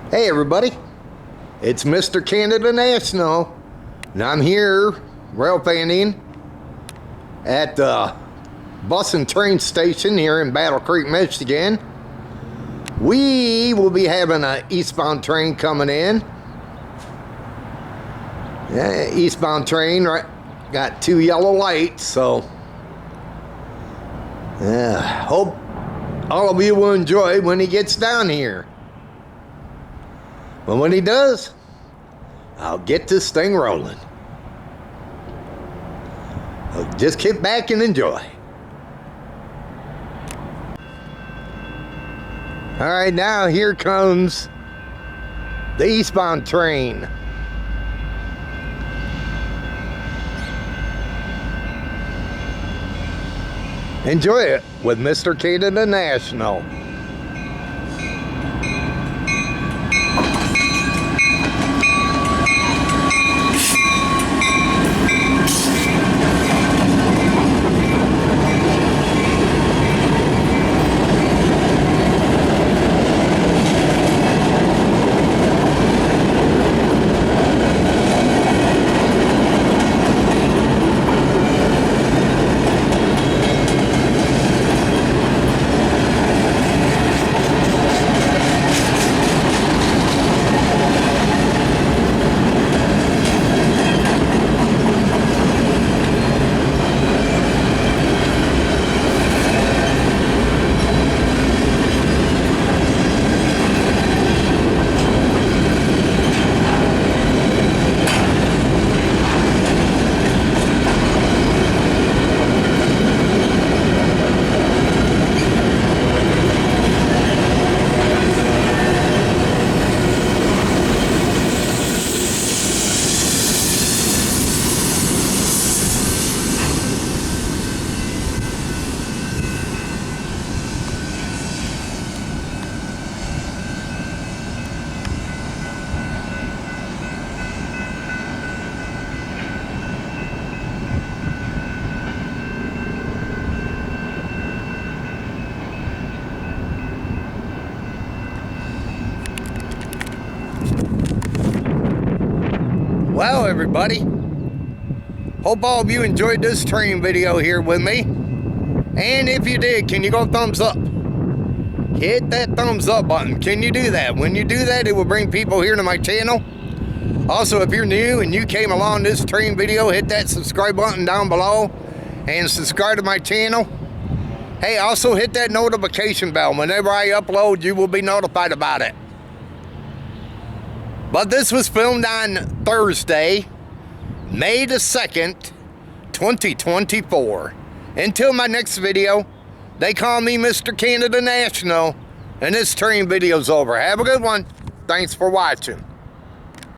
Hey everybody, it's Mr. Canada National, and I'm here railfanning at the bus and train station here in Battle Creek, Michigan. We will be having an eastbound train coming in. Yeah, eastbound train, right? Got two yellow lights, so hope all of you will enjoy when he gets down here. But when he does, I'll get this thing rolling. So just kick back and enjoy. All right, now here comes the eastbound train. Enjoy it with Mr. Canada National. Well, everybody, hope all of you enjoyed this train video here with me. And if you did, can you go thumbs up? Hit that thumbs up button. Can you do that? When you do that, it will bring people here to my channel. Also, if you're new and you came along this train video, hit that subscribe button down below and subscribe to my channel. Hey, also hit that notification bell. Whenever I upload, you will be notified about it. But this was filmed on Thursday, May the 2nd, 2024. Until my next video, they call me Mr. Canada National, and this train video's over. Have a good one. Thanks for watching.